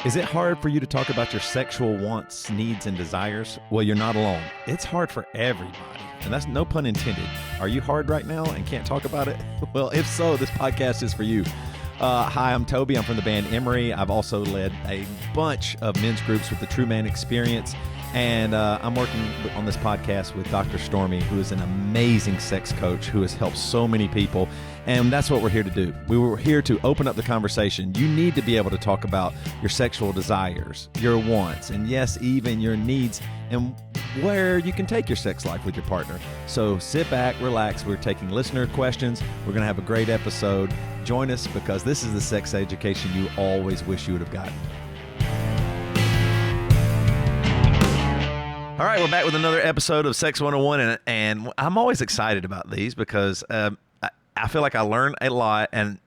Is it hard for you to talk about your sexual wants, needs, and desires? Well, you're not alone. It's hard for everybody, and that's no pun intended. Are you hard right now and can't talk about it? Well, if so, this podcast is for you. Hi, I'm Toby. I'm from the band Emery. I've also led a bunch of men's groups with the True Man Experience, and I'm working on this podcast with Dr. Stormy, who is an amazing sex coach who has helped so many people, and that's what we're here to do. We were here to open up the conversation. You need to be able to talk about your sexual desires, your wants, and yes, even your needs, and where you can take your sex life with your partner. So sit back, relax. We're taking listener questions. We're going to have a great episode. Join us because this is the sex education you always wish you would have gotten. All right, we're back with another episode of Sex 101, and I'm always excited about these because I feel like I learn a lot, and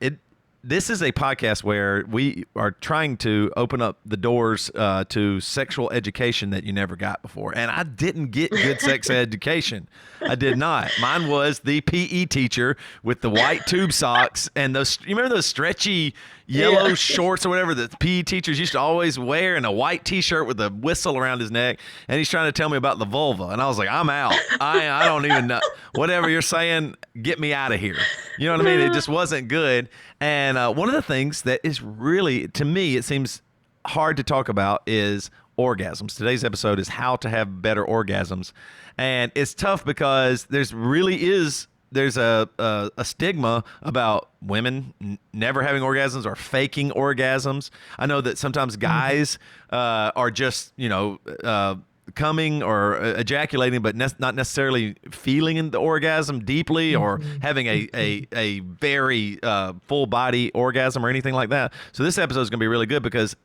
this is a podcast where we are trying to open up the doors to sexual education that you never got before. And I didn't get good sex education. I did not. Mine was the PE teacher with the white tube socks and those. You remember those stretchy yellow shorts or whatever that PE teachers used to always wear, and a white T-shirt with a whistle around his neck? And he's trying to tell me about the vulva, and I was like, I'm out. I don't even know. Whatever you're saying, get me out of here. You know what I mean? It just wasn't good. And one of the things that is really, to me, it seems hard to talk about is orgasms. Today's episode is how to have better orgasms. And it's tough because there's a stigma about women never having orgasms or faking orgasms. I know that sometimes guys are just, coming or ejaculating, but not necessarily feeling in the orgasm deeply or having a very full body orgasm or anything like that. So this episode is going to be really good because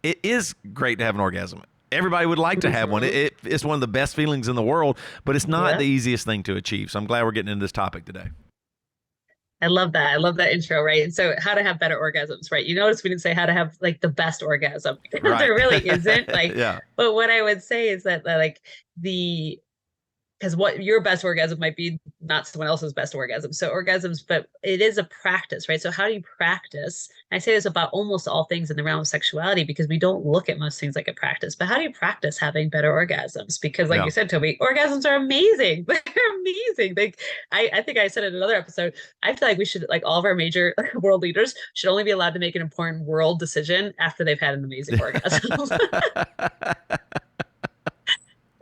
it is great to have an orgasm. Everybody would like to have one. It's one of the best feelings in the world, but it's not the easiest thing to achieve. So I'm glad we're getting into this topic today. I love that. I love that intro, right? And so how to have better orgasms, right? You notice we didn't say how to have like the best orgasm. Right. There really isn't. Yeah. But what I would say is that because what your best orgasm might be not someone else's best orgasm. So orgasms, but it is a practice, right? So how do you practice? I say this about almost all things in the realm of sexuality because we don't look at most things like a practice. But how do you practice having better orgasms? Because like you said, Toby, orgasms are amazing. They're amazing. I think I said in another episode, I feel like we should, like all of our major world leaders should only be allowed to make an important world decision after they've had an amazing orgasm.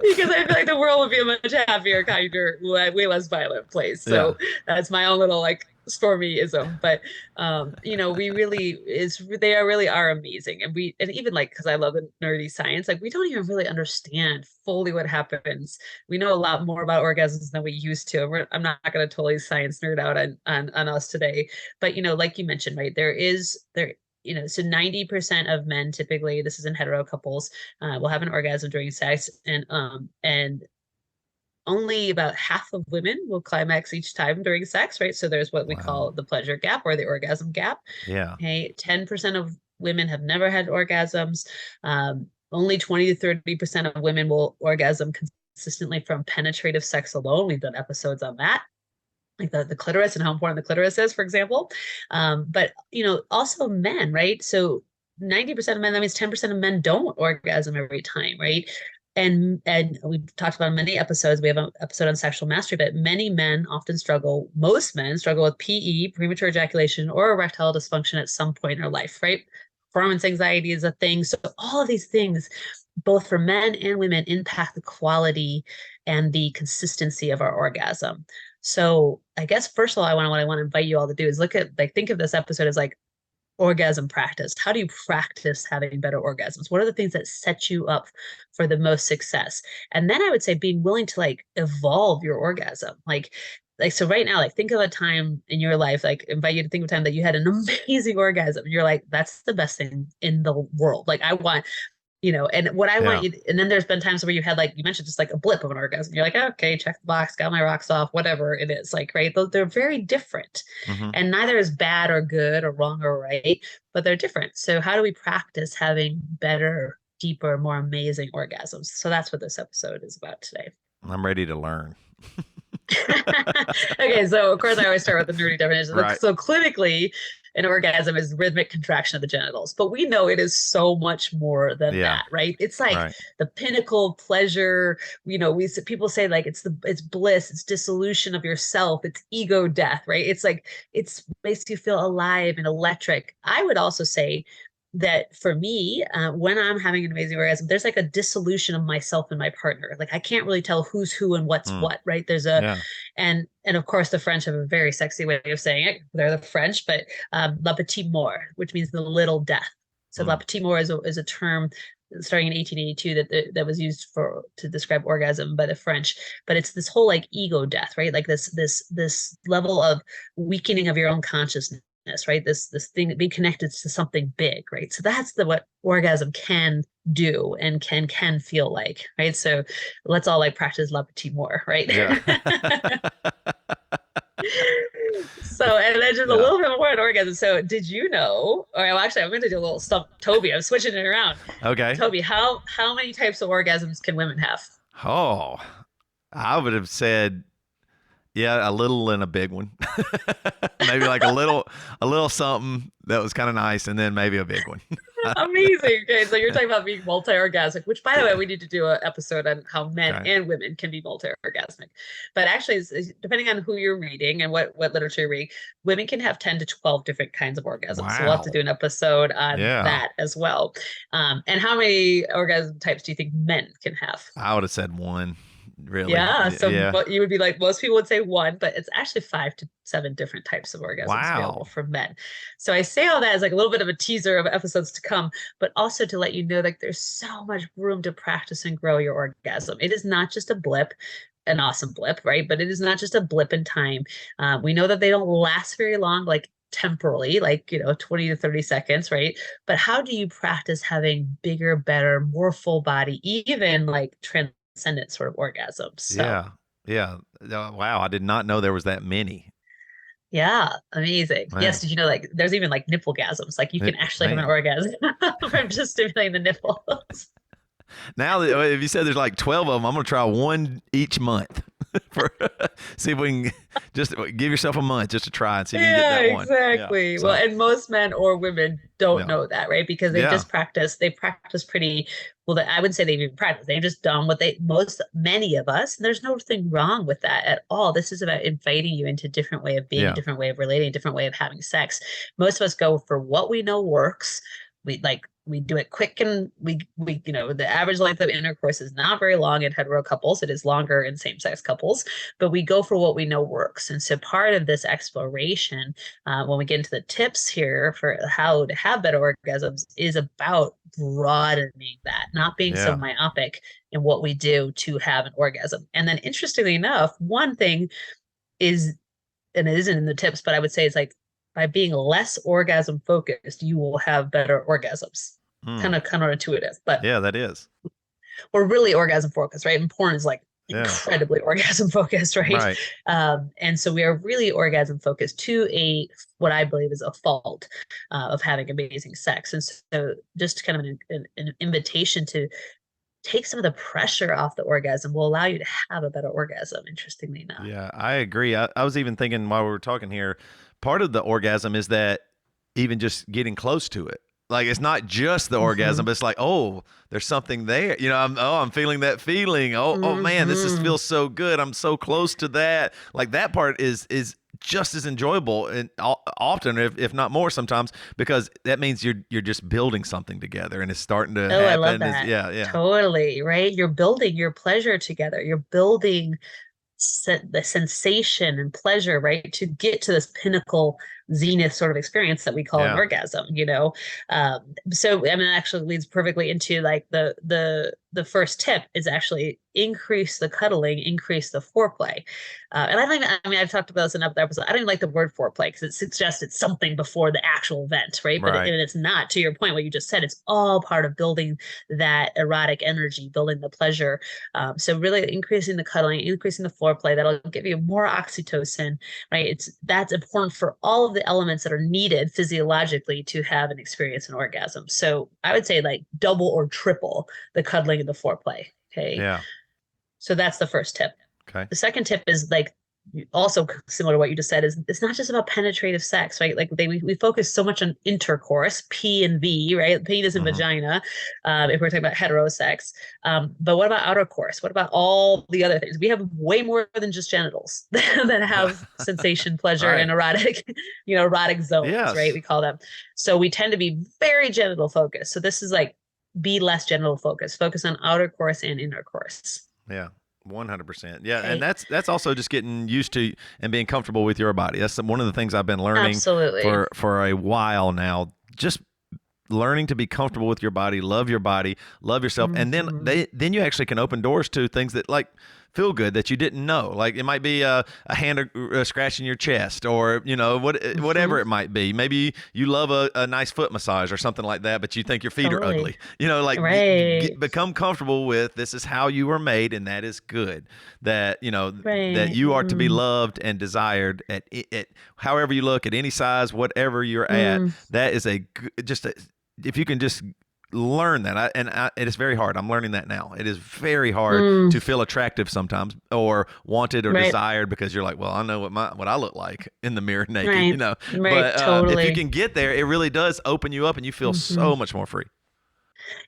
Because I feel like the world would be a much happier, kinder, way less violent place. So that's my own little Stormy-ism. But we really they really are amazing. And even because I love the nerdy science, we don't even really understand fully what happens. We know a lot more about orgasms than we used to. I'm not going to totally science nerd out on us today. But like you mentioned, right, so 90% of men typically, this is in hetero couples, will have an orgasm during sex, and only about half of women will climax each time during sex, right? So there's what we call the pleasure gap or the orgasm gap. Yeah. Okay, 10% of women have never had orgasms. Only 20 to 30% of women will orgasm consistently from penetrative sex alone. We've done episodes on that, like the clitoris and how important the clitoris is, for example. But, also men, right? So 90% of men, that means 10% of men don't orgasm every time, right? And we've talked about in many episodes, we have an episode on sexual mastery, but most men struggle with PE, premature ejaculation, or erectile dysfunction at some point in their life, right? Performance anxiety is a thing. So all of these things, both for men and women, impact the quality and the consistency of our orgasm. So I guess first of all, what I want to invite you all to do is think of this episode as orgasm practice. How do you practice having better orgasms? What are the things that set you up for the most success? And then I would say being willing to evolve your orgasm. So right now, think of a time in your life, invite you to think of a time that you had an amazing orgasm. You're like, that's the best thing in the world. I want, and what I want you, and then there's been times where you had, you mentioned just a blip of an orgasm. You're like, okay, check the box, got my rocks off, whatever it is, right? They're very different, and neither is bad or good or wrong or right, but they're different. So how do we practice having better, deeper, more amazing orgasms? So that's what this episode is about today. I'm ready to learn. Okay, so of course I always start with the nerdy definition. Right. So clinically, an orgasm is rhythmic contraction of the genitals, but we know it is so much more than Yeah. that, right? It's like Right. the pinnacle of pleasure. People say like it's bliss, it's dissolution of yourself, it's ego death, right? It's like it's makes you feel alive and electric. I would also say that for me, when I'm having an amazing orgasm, there's like a dissolution of myself and my partner. Like I can't really tell who's who and what's Mm. what, right? There's a Yeah. and of course the French have a very sexy way of saying it. They're the French, but la petite mort, which means the little death. So la Mm. petite mort is a term starting in 1882 that was used to describe orgasm by the French. But it's this whole like ego death, right? Like this level of weakening of your own consciousness, right? This thing that being connected to something big, right? So that's what orgasm can do and can feel like, right? So let's all like practice la petite mort, right? Yeah. So, and then just a Yeah. little bit more on orgasm. So, did you know? Or well, actually, I'm going to do a little stuff. Toby, I'm switching it around. Okay. Toby, how many types of orgasms can women have? Oh, I would have said, yeah, a little and a big one. Maybe like a little something that was kind of nice, and then maybe a big one. Amazing. Okay, so you're talking about being multi-orgasmic, which, by the way, Yeah. we need to do an episode on how men Okay. and women can be multi-orgasmic. But actually, depending on who you're reading and what literature you're reading, women can have 10 to 12 different kinds of orgasms. So we'll have to Wow. do an episode on Yeah. that as well. And how many orgasm types do you think men can have? I would have said one. Really. Yeah, so Yeah. what you would be like, most people would say one, but it's actually 5 to 7 different types of orgasms available Wow. for men. So I say all that as like a little bit of a teaser of episodes to come, but also to let you know like there's so much room to practice and grow your orgasm. It is not just a blip, an awesome blip, right? But it is not just a blip in time. We know that they don't last very long, like temporally, like 20 to 30 seconds, right? But how do you practice having bigger, better, more full body, even like transcendent sort of orgasms? So Yeah. Yeah. Wow. I did not know there was that many. yeah, amazing. Yes, Man. did you know like there's even like nipple gasms? Like you can actually have an Man. orgasm from just stimulating the nipples. Now that if you said there's like 12 of them, I'm gonna try one each month. For see if we can just give yourself a month just to try and see if you can get Yeah, that one. Yeah. exactly. Well, So and most men or women don't yeah. know that, right? Because Yeah. they practice pretty well. I wouldn't say they've even practiced. They've just done what many of us, and there's nothing wrong with that at all. This is about inviting you into a different way of being, a Yeah. different way of relating, a different way of having sex. Most of us go for what we know works. We do it quick, and we the average length of intercourse is not very long in hetero couples. It is longer in same-sex couples, but we go for what we know works. And so part of this exploration, when we get into the tips here for how to have better orgasms, is about broadening that, not being so Yeah. myopic in what we do to have an orgasm. And then interestingly enough, one thing is, and it isn't in the tips, but I would say it's like by being less orgasm focused, you will have better orgasms. Kind Mm. of counterintuitive, but Yeah, that is. we're really orgasm focused, right? And porn is like Yeah. incredibly orgasm focused, right? Right. And so we are really orgasm focused to what I believe is a fault of having amazing sex. And so just kind of an invitation to take some of the pressure off the orgasm will allow you to have a better orgasm, interestingly enough. Yeah, I agree. I was even thinking while we were talking here, part of the orgasm is that even just getting close to it. Like it's not just the orgasm, Mm-hmm. but it's like, oh, there's something there. I'm feeling that feeling. Oh man, this just Mm-hmm. feels so good. I'm so close to that. Like that part is just as enjoyable and often, if not more, sometimes because that means you're just building something together and it's starting to Oh, I love happen. that. Yeah, yeah, Totally, right? You're building your pleasure together. You're building the sensation and pleasure, right? To get to this pinnacle zenith sort of experience that we call an yeah, orgasm. So I mean, it actually leads perfectly into like the first tip is actually increase the cuddling, increase the foreplay. And I've talked about this in another episode. I don't even like the word foreplay because it suggests it's something before the actual event, right? right. And it's not. To your point, what you just said, it's all part of building that erotic energy, building the pleasure. So really increasing the cuddling, increasing the foreplay, that'll give you more oxytocin, right? That's important for all of the elements that are needed physiologically to have an experience in orgasm. So I would say like double or triple the cuddling and the foreplay. Okay. Yeah. So that's the first tip. Okay. The second tip is like also similar to what you just said, is it's not just about penetrative sex, right? Like we focus so much on intercourse, P and V, right? Penis and Hmm. vagina, if we're talking about heterosex. But what about outer course? What about all the other things? We have way more than just genitals that have sensation, pleasure, Right. and erotic, erotic zones, right? Yes. We call them. So we tend to be very genital focused. So this is like be less genital focused, focus on outer course and inner course. Yeah. 100%. Yeah, and Okay. that's also just getting used to and being comfortable with your body. That's one of the things I've been learning Absolutely. for a while now. Just learning to be comfortable with your body, love yourself, and then Hmm. then you actually can open doors to things that like feel good that you didn't know. Like it might be a hand scratching your chest, or whatever Hmm. it might be. Maybe you love a nice foot massage or something like that, but you think your feet are Totally. ugly. Like Right. become comfortable with this is how you were made, and that is good. That that Right. you are to be loved and desired at however you look, at any size, whatever you're at. Mm, That is just a, if you can just learn that. It is very hard. I'm learning that now. It is very hard mm, to feel attractive sometimes, or wanted or right. desired, because you're like, well, I know what I look like in the mirror naked, Right. Right. But if you Totally. can get there, it really does open you up, and you feel Hmm. so much more free.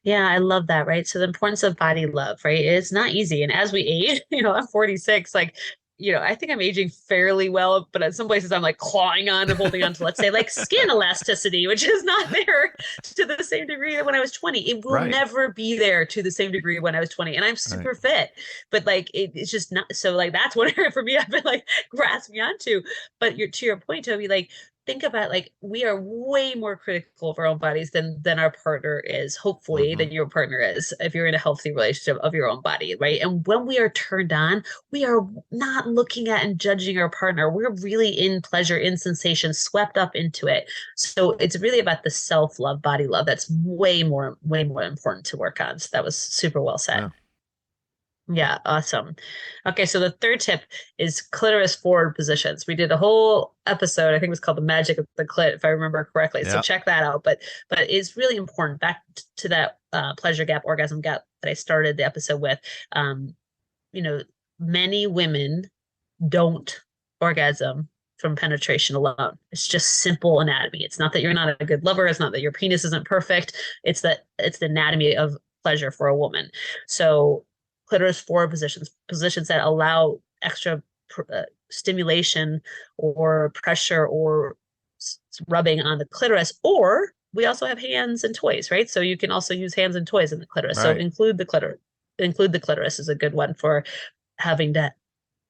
Yeah, I love that, right? So the importance of body love, right? It's not easy. And as we age, I'm 46, like, I think I'm aging fairly well, but at some places I'm like clawing on and holding on to, let's say, like skin elasticity, which is not there to the same degree that when I was 20. It will Right. never be there to the same degree when I was 20. And I'm Right. super fit, but like it's just not so like that's one area for me I've been like grasping onto. But to your point, Toby, like think about like we are way more critical of our own bodies than our partner is, hopefully Mm-hmm. than your partner is if you're in a healthy relationship of your own body, right? And when we are turned on, we are not looking at and judging our partner. We're really in pleasure, in sensation, swept up into it. So it's really about the self-love, body love that's way more important to work on. So that was super well said. Yeah. Yeah, awesome. Okay, so the third tip is clitoris forward positions. We did a whole episode, I think it was called The Magic of the Clit, if I remember correctly. So Yeah. check that out. But it's really important back to that pleasure gap, orgasm gap that I started the episode with. Um, you know, many women don't orgasm from penetration alone. It's just simple anatomy. It's not that you're not a good lover. It's not that your penis isn't perfect. It's that it's the anatomy of pleasure for a woman. So clitoris forward positions that allow extra stimulation or pressure or rubbing on the clitoris, or we also have hands and toys, right? So you can also use hands and toys in the clitoris. So Right. include the clitoris is a good one for having to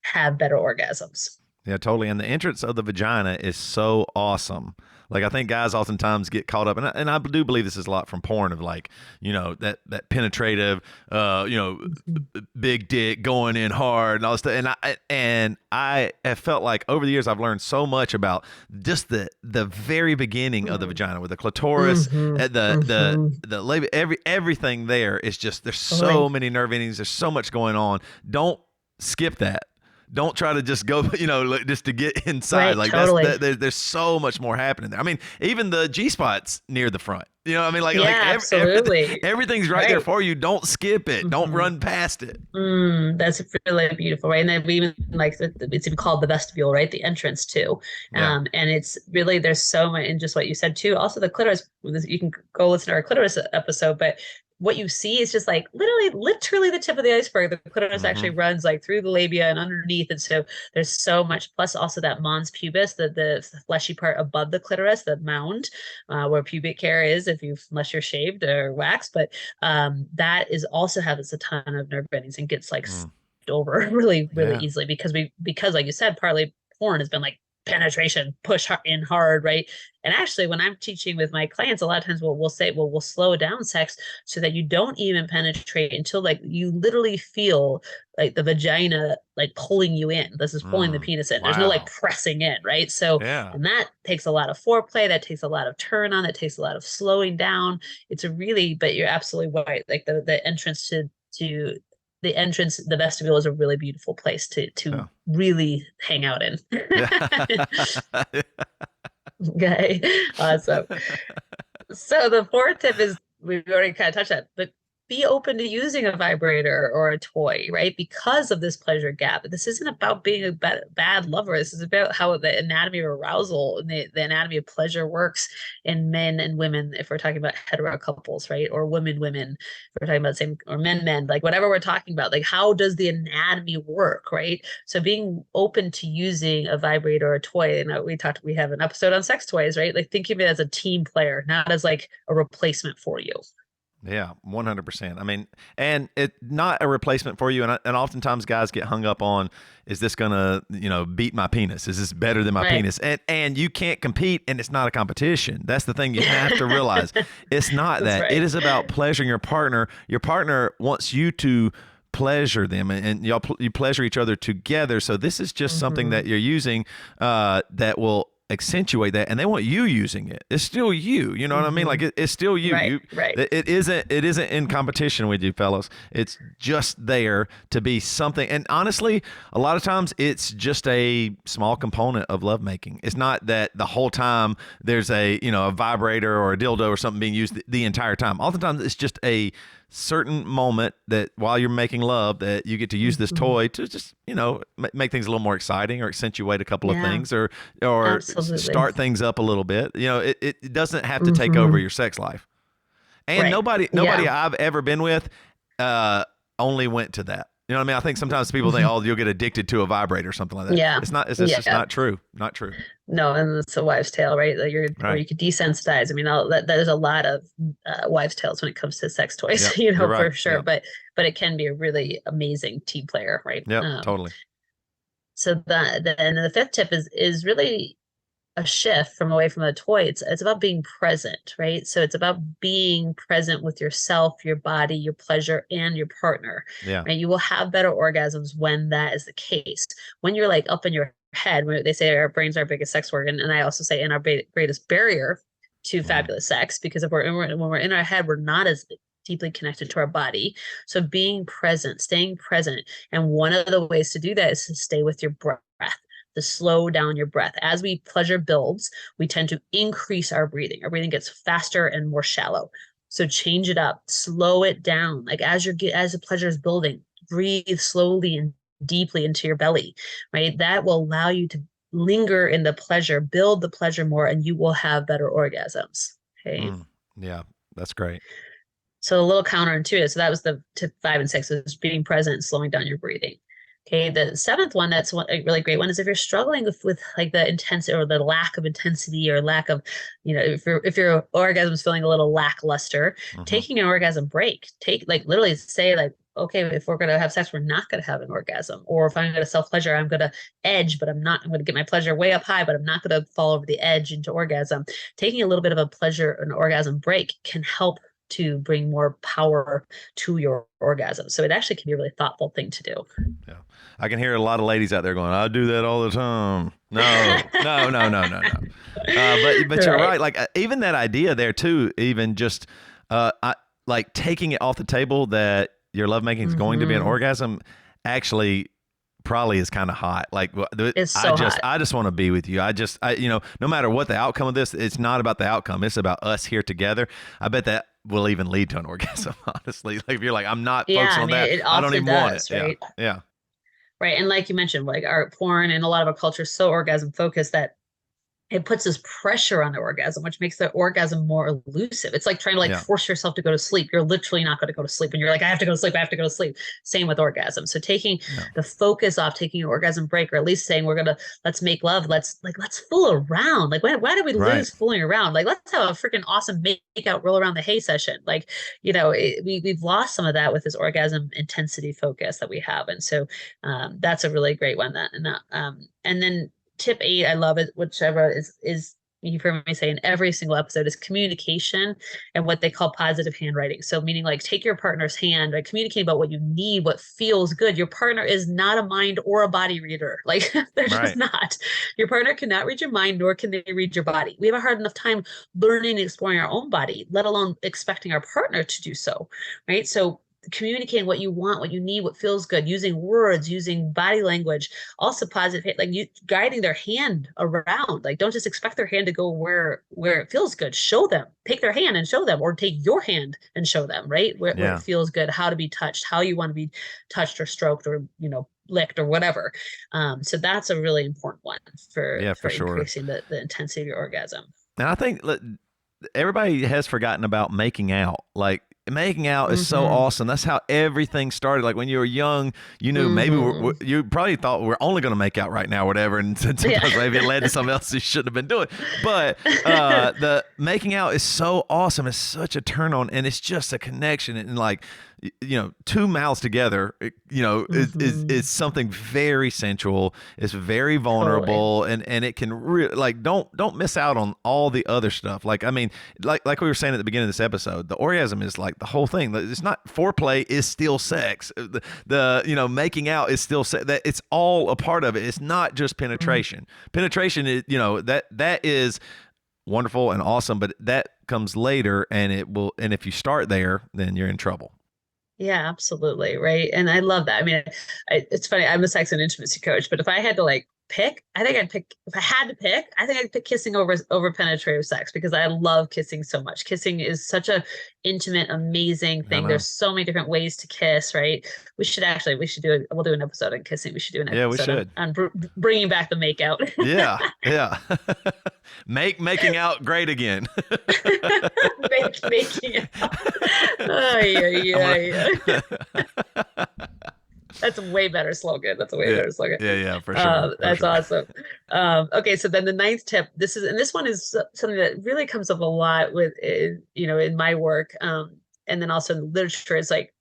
have better orgasms. Yeah, totally. And the entrance of the vagina is so awesome. Like I think guys oftentimes get caught up, and I do believe this is a lot from porn of like, that penetrative, Mhm. big dick going in hard and all this stuff. And I have felt like over the years I've learned so much about just the very beginning of the vagina with the clitoris, Mhm. the Mhm. the labia, everything there is just there's so Totally. many nerve endings. There's so much going on. Don't skip that. Don't try to just go, just to get inside. Right. Like Totally. there's so much more happening there. I mean, even the G spot's near the front. You know, what I mean, like Yeah, absolutely. everything's right there Right. for you. Don't skip it. Don't Mhm. run past it. That's really beautiful, right? And then we even like it's even called the vestibule, right? The entrance too. Yeah. And it's really there's so much in just what you said too. Also, the clitoris. You can go listen to our clitoris episode, but what you see is just like literally the tip of the iceberg. The clitoris Mm-hmm. actually runs like through the labia and underneath, and so there's so much. Plus, also that mons pubis, the fleshy part above the clitoris, the mound, where pubic hair is, unless you're shaved or waxed, but that is also has a ton of nerve endings and gets like Mm. over really Yeah. easily because like you said, partly porn has been like penetration, push in hard, right? And actually, when I'm teaching with my clients, a lot of times we'll say, well, we'll slow down sex so that you don't even penetrate until like you literally feel like the vagina like pulling you in. This is pulling the Mm. penis in. There's no like Wow. pressing in, right? So, Yeah. and that takes a lot of foreplay. That takes a lot of turn on. That takes a lot of slowing down. It's a really, but you're absolutely right. Like the entrance to the vestibule is a really beautiful place to Yeah. really hang out in. Yeah. Okay, awesome. So the fourth tip is we've already kind of touched that, but be open to using a vibrator or a toy, right? Because of this pleasure gap. This isn't about being a bad lover. This is about how the anatomy of arousal and the anatomy of pleasure works in men and women, if we're talking about hetero couples, right? Or women, if we're talking about same, or men, like whatever we're talking about, like how does the anatomy work, right? So being open to using a vibrator or a toy, and we have an episode on sex toys, right? Like think of it as a team player, not as like a replacement for you. Yeah, 100%. I mean, and it not a replacement for you. And oftentimes guys get hung up on, is this gonna, beat my penis? Is this better than my Right. penis? And you can't compete, and it's not a competition. That's the thing you have to realize. It's not That's that. right. It is about pleasuring your partner. Your partner wants you to pleasure them, and you pleasure each other together. So this is just something that you're using that will accentuate that, and they want you using it. It's still you. You know what I mean? Like it's still you. Right, right. It isn't in competition with you, fellas. It's just there to be something. And honestly, a lot of times it's just a small component of lovemaking. It's not that the whole time there's a vibrator or a dildo or something being used the entire time. Oftentimes it's just a certain moment that while you're making love that you get to use this toy to just make things a little more exciting or accentuate a couple of things or Absolutely. start things up a little bit. It doesn't have to take over your sex life. And Right. nobody Yeah. I've ever been with only went to that. You know what I mean? I think sometimes people think, oh, you'll get addicted to a vibrator or something like that. Yeah. It's not. It's Yeah. just not true. Not true. No, and it's a wives' tale, right? Like or Right. you could desensitize. I mean, there's a lot of wives' tales when it comes to sex toys, Yep. for You're right. sure. Yep. But it can be a really amazing team player, right? Yep. Totally. So and the fifth tip is really a shift from away from a toy. It's about being present, right? So it's about being present with yourself, your body, your pleasure, and your partner. Yeah. Right? You will have better orgasms when that is the case. When you're like up in your head, when they say our brain's our biggest sex organ, and I also say in our greatest barrier to fabulous sex, because if when we're in our head, we're not as deeply connected to our body. So being present, staying present, and one of the ways to do that is to stay with your breath, to slow down your breath. As pleasure builds, we tend to increase our breathing. Our breathing gets faster and more shallow. So change it up, slow it down. Like as the pleasure is building, breathe slowly and deeply into your belly, right? That will allow you to linger in the pleasure, build the pleasure more, and you will have better orgasms. Okay. Yeah, that's great. So a little counterintuitive. So that was the tip 5 and 6 is being present and slowing down your breathing. Okay, the seventh one, that's a really great one, is if you're struggling with like the intensity or the lack of intensity or lack of, if your orgasm is feeling a little lackluster, taking an orgasm break, literally say like, okay, if we're going to have sex, we're not going to have an orgasm. Or if I'm going to self-pleasure, I'm going to edge, but I'm going to get my pleasure way up high, but I'm not going to fall over the edge into orgasm. Taking a little bit of a pleasure, an orgasm break can help to bring more power to your orgasm. So it actually can be a really thoughtful thing to do. Yeah. I can hear a lot of ladies out there going, I do that all the time. No. But you're right. Like even that idea there too, even just like taking it off the table that your lovemaking is going to be an orgasm actually probably is kind of hot. Like it's so hot. I just want to be with you. No matter what the outcome of this, it's not about the outcome. It's about us here together. I bet that will even lead to an orgasm, honestly. Like if you're like, I'm not focused on that, I don't even want it. Right? Yeah. Right. And like you mentioned, like our porn and a lot of our culture is so orgasm focused that it puts this pressure on the orgasm, which makes the orgasm more elusive. It's like trying to force yourself to go to sleep. You're literally not going to go to sleep. And you're like, I have to go to sleep. I have to go to sleep. Same with orgasm. So taking the focus off, taking an orgasm break, or at least saying let's make love. Let's fool around. Like why do we lose fooling around? Like let's have a freaking awesome make out roll around the hay session. Like, we've lost some of that with this orgasm intensity focus that we have. And so that's a really great one. And then tip 8, I love it, whichever is you've heard me say in every single episode, is communication and what they call positive handwriting. So meaning like take your partner's hand, like communicate about what you need, what feels good. Your partner is not a mind or a body reader. Like they're just not. Your partner cannot read your mind, nor can they read your body. We have a hard enough time learning and exploring our own body, let alone expecting our partner to do so. Right. So communicating what you want, what you need, what feels good, using words, using body language, also positive, like you guiding their hand around. Like, don't just expect their hand to go where it feels good. Show them, take their hand and show them, or take your hand and show them, right? Where it feels good, how to be touched, how you want to be touched or stroked or, licked or whatever. So that's a really important one for sure. increasing the intensity of your orgasm. And I think everybody has forgotten about making out. Like, making out is so awesome. That's how everything started. Like, when you were young, you knew maybe you probably thought we're only going to make out right now, or whatever. And sometimes maybe it led to something else you shouldn't have been doing. But the making out is so awesome. It's such a turn on, and it's just a connection. And like, two mouths together, is something very sensual. It's very vulnerable, and it can really, like, don't miss out on all the other stuff. Like, I mean, like we were saying at the beginning of this episode, the orgasm is like the whole thing. It's not, foreplay is still sex. The making out is still sex. That it's all a part of it. It's not just penetration. Penetration is, that is wonderful and awesome, but that comes later, and if you start there, then you're in trouble. Yeah, absolutely. Right. And I love that. I mean, it's funny. I'm a sex and intimacy coach, but if I had to pick, if I had to pick, I think I'd pick kissing over penetrative sex, because I love kissing so much. Kissing is such a intimate, amazing thing. There's so many different ways to kiss, right? We'll do an episode on kissing. We should do an episode we should. on bringing back the make out. Yeah. Making out great again. Making out. Oh, yeah. That's a way better slogan. Better slogan. Yeah, for sure. That's awesome. Okay, so then the ninth tip. This one is something that really comes up a lot in my work, and then also in the literature. It's like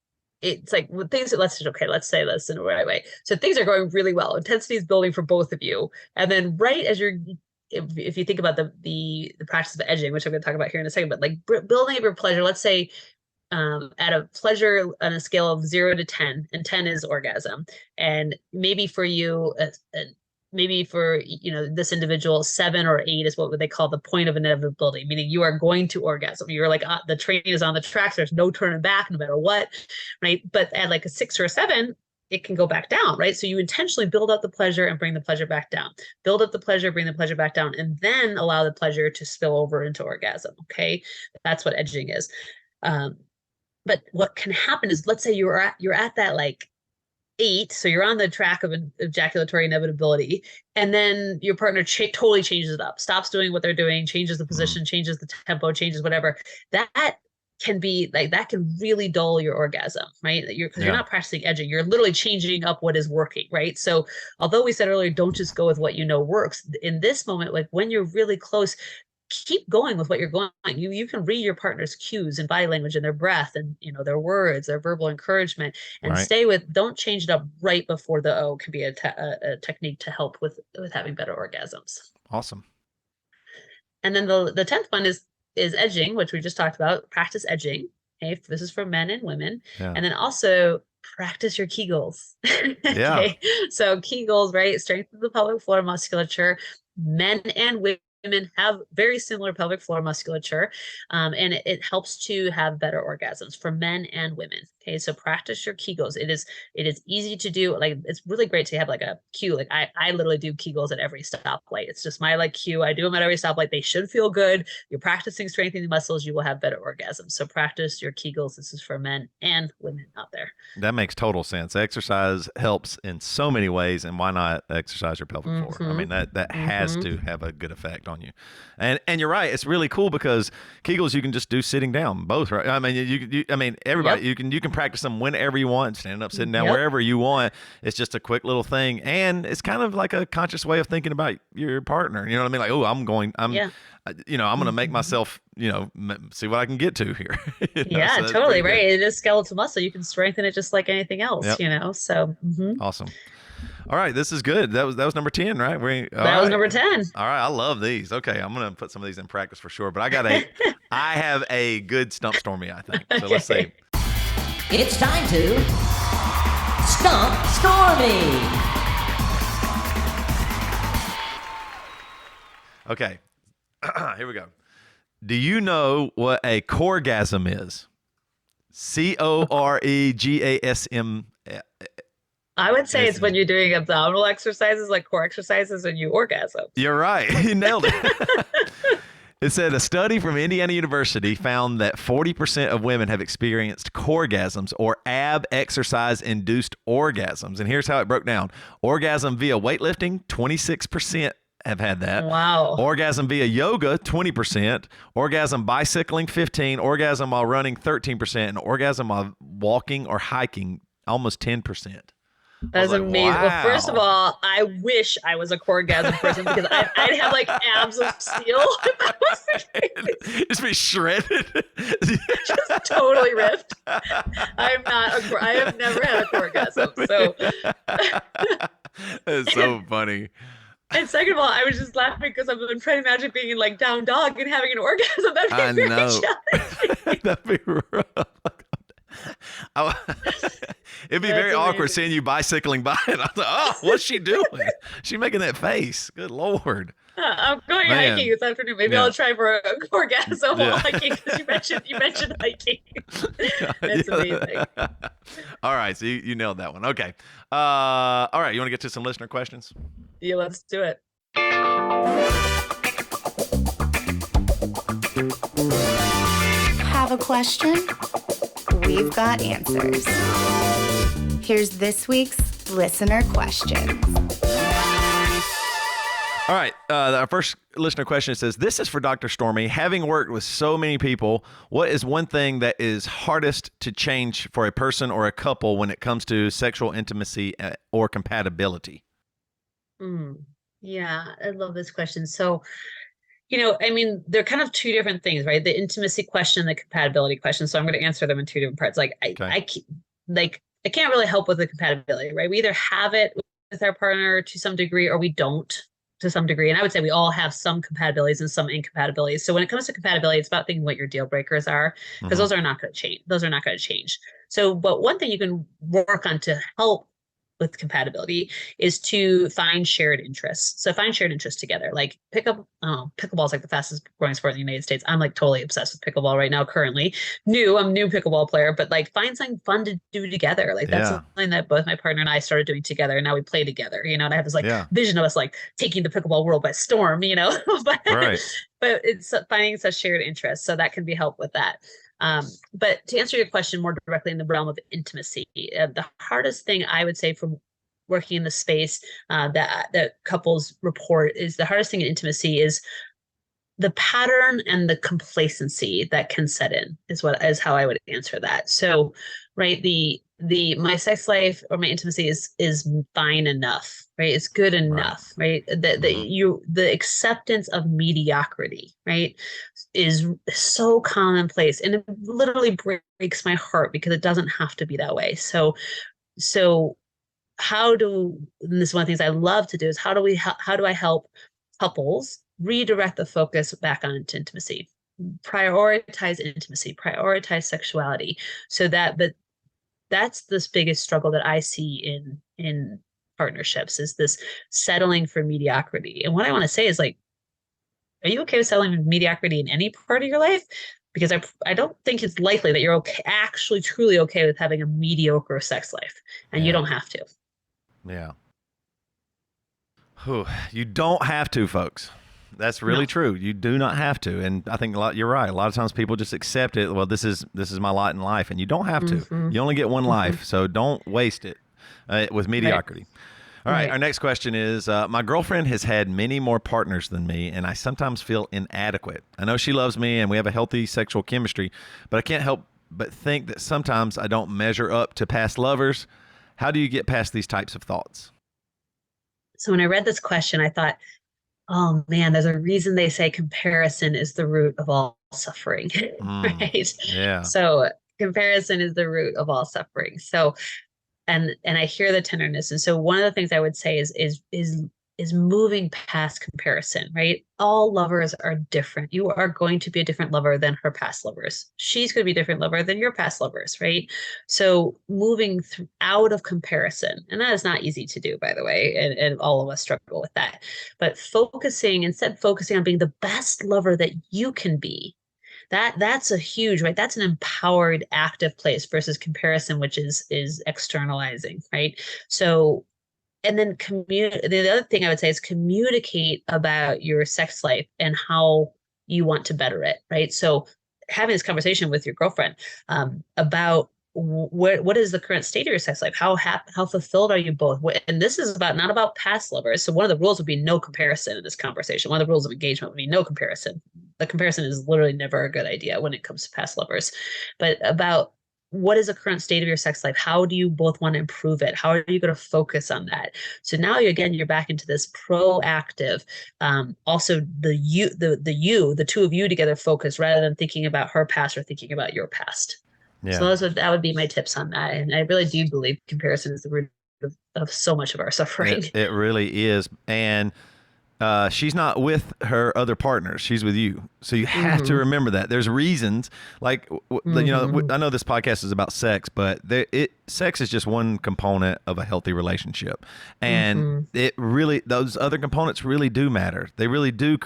things that let's say this in the right way. So things are going really well. Intensity is building for both of you, and then right as if you think about the practice of edging, which I'm going to talk about here in a second, but like building up your pleasure. Let's say at a pleasure on a scale of 0 to 10, and 10 is orgasm. And maybe for you, this individual, 7 or 8 is what they call the point of inevitability, meaning you are going to orgasm. You're like, the train is on the tracks. There's no turning back no matter what, right? But at like a 6 or a 7, it can go back down, right? So you intentionally build up the pleasure and bring the pleasure back down. Build up the pleasure, bring the pleasure back down, and then allow the pleasure to spill over into orgasm, okay? That's what edging is. But what can happen is, let's say you're at that like 8, so you're on the track of ejaculatory inevitability, and then your partner totally changes it up, stops doing what they're doing, changes the position, changes the tempo, changes whatever. That can really dull your orgasm, right? Because you're not practicing edging, you're literally changing up what is working, right? So although we said earlier, don't just go with what works, in this moment, like when you're really close, keep going with what you're going. You can read your partner's cues and body language and their breath and their words, their verbal encouragement, and stay with. Don't change it up right before the O. Can be a technique to help with having better orgasms. Awesome. And then the 10th one is edging, which we just talked about. Practice edging. Okay, this is for men and women, and then also practice your Kegels. Okay? So Kegels, right? Strengthen the pelvic floor musculature. Men and women have very similar pelvic floor musculature, and it helps to have better orgasms for men and women. Okay, so practice your Kegels. It is easy to do. Like, it's really great to have like a cue. Like I literally do Kegels at every stoplight. It's just my cue. I do them at every stoplight. They should feel good. You're practicing strengthening the muscles. You will have better orgasms. So practice your Kegels. This is for men and women out there. That makes total sense. Exercise helps in so many ways, and why not exercise your pelvic floor? I mean, that has to have a good effect on you. And you're right. It's really cool because Kegels you can just do sitting down, both, right? I mean, everybody you can practice them whenever you want, standing up, sitting down, wherever you want. It's just a quick little thing, and it's kind of like a conscious way of thinking about your partner. You know what I mean? Like, oh, I'm going to make myself, see what I can get to here. So totally right. It is skeletal muscle. You can strengthen it just like anything else. So awesome. All right, this is good. That was number 10, right? That was number 10. All right, I love these. Okay, I'm gonna put some of these in practice for sure. But I have a good Stump Stormy, I think. So let's see. It's time to Stump Stormy. Okay, here we go. Do you know what a corgasm is? Coregasm. I would say it's when you're doing abdominal exercises, like core exercises, and you orgasm. You're right. You nailed it. It said a study from Indiana University found that 40% of women have experienced coregasms or ab exercise induced orgasms. And here's how it broke down. Orgasm via weightlifting, 26% have had that. Wow. Orgasm via yoga, 20%. Orgasm bicycling, 15%. Orgasm while running, 13%. And orgasm while walking or hiking, almost 10%. That's amazing. Wow. Well, first of all, I wish I was a coregasm person because I'd have like abs of steel if that was the case. Just be shredded. Just totally ripped. I have never had a coregasm. So It's so funny. And second of all, I was just laughing because I've been trying to imagine being in like down dog and having an orgasm. That'd be very challenging. That'd be rough. It'd be very awkward seeing you bicycling by, and I thought, "Oh, what's she doing? She making that face? Good Lord!" I'm going hiking this afternoon. Maybe I'll try for a orgasm while hiking because you mentioned hiking. That's amazing. All right, so you nailed that one. Okay. All right, you want to get to some listener questions? Yeah, let's do it. Have a question? We've got answers. Here's this week's listener question. All right. Our first listener question says, this is for Dr. Stormy. Having worked with so many people, what is one thing that is hardest to change for a person or a couple when it comes to sexual intimacy or compatibility? Yeah, I love this question. So, I mean, they're kind of two different things, right? The intimacy question and the compatibility question. So I'm going to answer them in two different parts. Like, I can't really help with the compatibility, right? We either have it with our partner to some degree or we don't to some degree. And I would say we all have some compatibilities and some incompatibilities. So when it comes to compatibility, it's about thinking what your deal breakers are, because those are not going to change. Those are not going to change. So, but one thing you can work on to help with compatibility is to find shared interests. So find shared interests together, like pickleball is like the fastest growing sport in the United States. I'm like totally obsessed with pickleball right now. Currently I'm a new pickleball player, but like find something fun to do together. Like that's something that both my partner and I started doing together. And now we play together, and I have this vision of us like taking the pickleball world by storm, but it's finding such shared interests. So that can be help with that. But to answer your question more directly in the realm of intimacy, the hardest thing I would say from working in the space that couples report is the hardest thing in intimacy is the pattern and the complacency that can set in is how I would answer that. So, right, my sex life or my intimacy is fine enough, right? It's good enough, right? The acceptance of mediocrity, right, is so commonplace, and it literally breaks my heart because it doesn't have to be that way. So and this is one of the things I love to do is how do I help couples redirect the focus back onto intimacy, prioritize intimacy, prioritize sexuality, so that's this biggest struggle that I see in partnerships is this settling for mediocrity. And what I want to say is, like, are you okay with settling for mediocrity in any part of your life? Because I don't think it's likely that you're actually truly okay with having a mediocre sex life, and you don't have to. Yeah. You don't have to, folks. That's really true. You do not have to. And I think you're right. A lot of times people just accept it. Well, this is my lot in life, and you don't have to. You only get one life, so don't waste it with mediocrity. All right. Our next question is, my girlfriend has had many more partners than me, and I sometimes feel inadequate. I know she loves me, and we have a healthy sexual chemistry, but I can't help but think that sometimes I don't measure up to past lovers. How do you get past these types of thoughts? So when I read this question, I thought, oh man, there's a reason they say comparison is the root of all suffering, right? Yeah. So comparison is the root of all suffering. So, and I hear the tenderness. And so one of the things I would say is moving past comparison, right? All lovers are different. You are going to be a different lover than her past lovers. She's going to be a different lover than your past lovers, right? So moving out of comparison, and that is not easy to do, by the way, and all of us struggle with that. But instead focusing on being the best lover that you can be, that's a huge, right? That's an empowered, active place versus comparison, which is externalizing, right? So, and then the other thing I would say is communicate about your sex life and how you want to better it, right? So having this conversation with your girlfriend about what is the current state of your sex life? How fulfilled are you both? And this is not about past lovers. So one of the rules would be no comparison in this conversation. One of the rules of engagement would be no comparison. The comparison is literally never a good idea when it comes to past lovers, but about what is the current state of your sex life? How do you both want to improve it? How are you going to focus on that? So now you're back into this proactive, also the two of you together focus rather than thinking about her past or thinking about your past. Yeah. So that would be my tips on that. And I really do believe comparison is the root of so much of our suffering. It really is. And she's not with her other partners. She's with you. So you have to remember that. There's reasons, like, I know this podcast is about sex, but sex is just one component of a healthy relationship. And those other components really do matter. They really do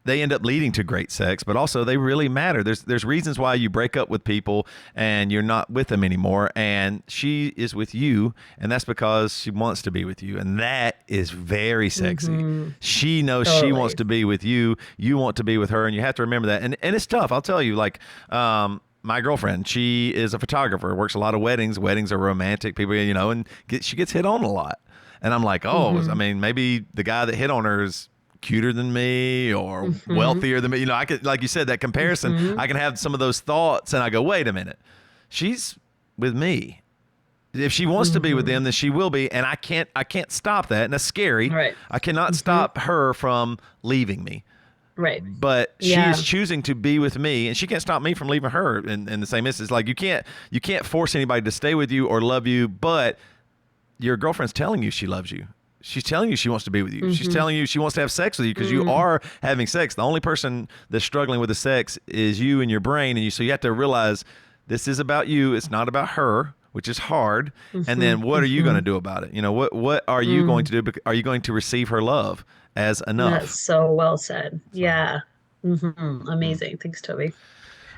they end up leading to great sex, but also they really matter. There's reasons why you break up with people and you're not with them anymore. And she is with you, and that's because she wants to be with you. And that is very sexy. She knows she wants to be with you. You want to be with her, and you have to remember that. And it's tough. I'll tell you, like, my girlfriend, she is a photographer, works a lot of weddings. Weddings are romantic, people, and she gets hit on a lot. And I'm like, I mean, maybe the guy that hit on her is cuter than me or wealthier than me. I could, like you said, that comparison, I can have some of those thoughts and I go, wait a minute, she's with me. If she wants to be with them, then she will be. And I can't stop that. And that's scary. Right. I cannot stop her from leaving me. Right. But she is choosing to be with me, and she can't stop me from leaving her in the same instance. Like you can't force anybody to stay with you or love you, but your girlfriend's telling you she loves you. She's telling you she wants to be with you. She's telling you she wants to have sex with you because you are having sex. The only person that's struggling with the sex is you and your brain. So you have to realize this is about you. It's not about her, which is hard. And then what are you going to do about it? What are you going to do? Are you going to receive her love as enough? That's so well said. Yeah. Amazing. Thanks, Toby.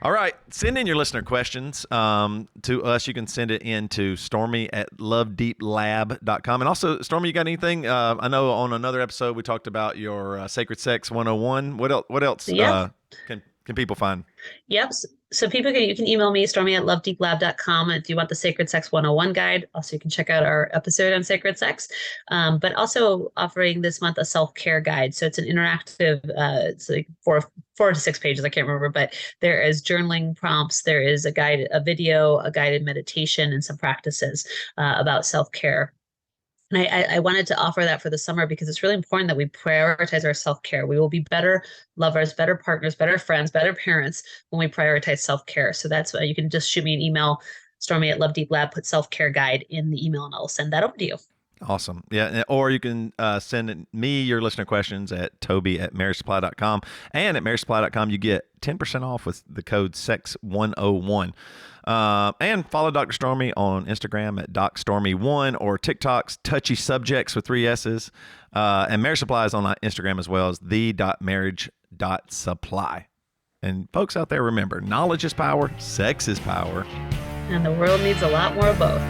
All right. Send in your listener questions to us. You can send it in to stormy@lovedeeplab.com. And also, Stormy, you got anything? I know on another episode we talked about your Sacred Sex 101. What else can people find? Yep. So you can email me, stormy@lovedeeplab.com, if you want the Sacred Sex 101 guide. Also, you can check out our episode on sacred sex. But also offering this month a self-care guide. So it's an interactive, it's like four to 6 pages, I can't remember, but there is journaling prompts. There is a video, a guided meditation, and some practices about self-care. And I wanted to offer that for the summer because it's really important that we prioritize our self-care. We will be better lovers, better partners, better friends, better parents when we prioritize self-care. So that's why you can just shoot me an email, stormy@lovedeeplab, put self-care guide in the email, and I'll send that over to you. Awesome. Yeah. Or you can send me your listener questions at toby@marriagesupply.com. And at marriagesupply.com, you get 10% off with the code SEX101. And follow Dr. Stormy on Instagram at DocStormy1 or TikTok's Touchy Subjects with 3 S's. And Marriage Supply is on Instagram as well as the.marriage.supply. And folks out there, remember, knowledge is power, sex is power. And the world needs a lot more of both.